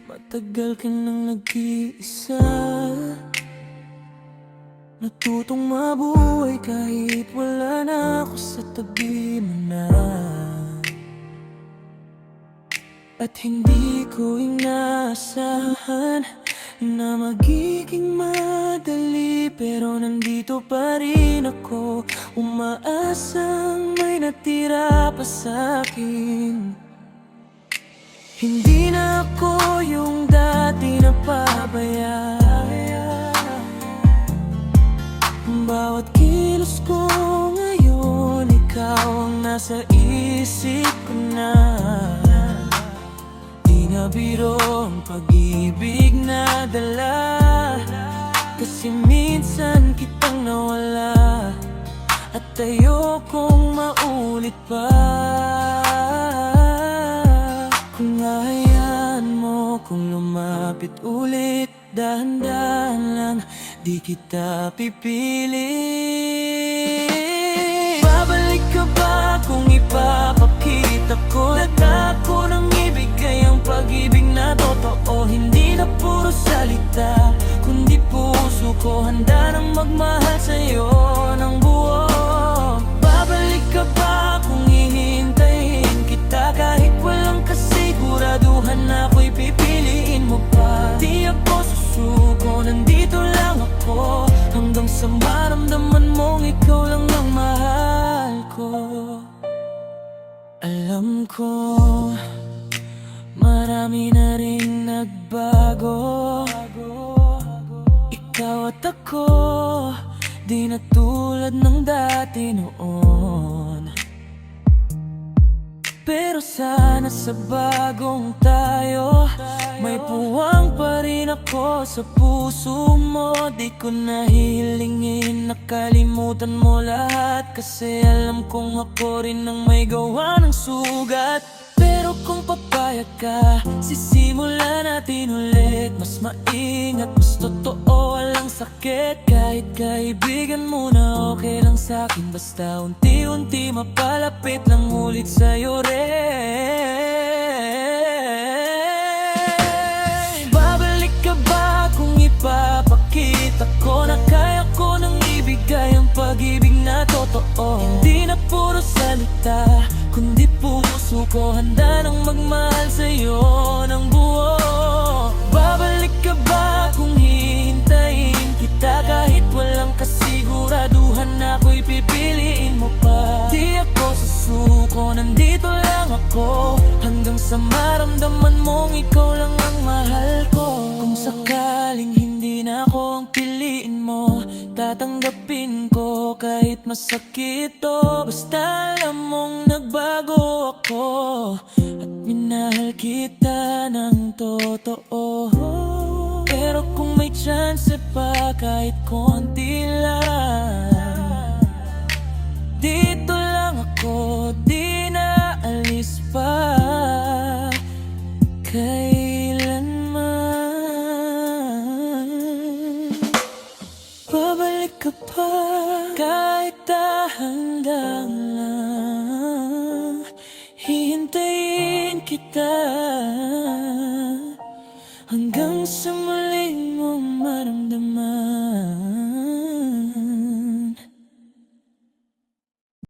matagal ka nang nag-iisa. Natutong mabuhay kahit wala na ako sa tabi mo na. At hindi ko inaasahan na magiging madali, pero nandito pa rin ako, umaasang may natira pa sa'kin. Hindi na ako yung dati na pabayaan. Bawat kilos ko ngayon, ikaw ang nasa isip ko na. Di na biro ang pag-ibig na dala, kasi minsan kitang nawala at ayokong maulit pa. Kung hayaan mo kung lumapit ulit, dahan-dahan lang, di kita pipili. Babalik ka ba kung ipapakita ko na ako nang ibigay ang pag-ibig na totoo? Hindi na puro salita, kundi puso ko handa nang magmahal sa'yo ng buo. Babalik ka ba kung hihintayin kita kahit walang kasiguraduhan na ako'y pipiliin mo pa? Di ako susuko, nandito lang ako hanggang sa maramdaman mong ikaw lang ang mahal ko. Alam ko, marami na rin nagbago. Ikaw at ako, di na tulad ng dati noon. Pero sana sa bagong tayo, may puwang pa rin ako sa puso mo. Di ko na hihilingin na kalimutan mo lahat, kasi alam kong ako rin ang may gawa ng sugat. Pero kung papayag ka, sisimulan natin ulit. Mas maingat, mas totoo, walang sakit. Kahit kaibigan mo na okay lang sa'kin, basta unti-unti mapalapit lang ulit sa'yo rin. Babalik ka ba kung ipapakita ko na kaya ko nang ibigay ang pag-ibig na totoo? Hindi na puro salita, kundi puso ko handa nang magmahal sa'yo ng buo. Babalik ka ba kung hihintayin kita kahit walang kasiguraduhan na ako'y pipiliin mo pa? Di ako susuko, nandito lang ako hanggang sa maramdaman mong ikaw lang ang mahal ko. Kung sakaling hindi na ako ang piliin mo, tatanggapin ko kahit masakit to. Basta alam mong nagbago ako at minahal kita ng totoo. Pero kung may chance pa kahit konti lang, dito lang ako, di na alis pa kailanman. Babalik ka pa kahit dahan-dahan lang, hihintayin kita hanggang sa muling mo maramdaman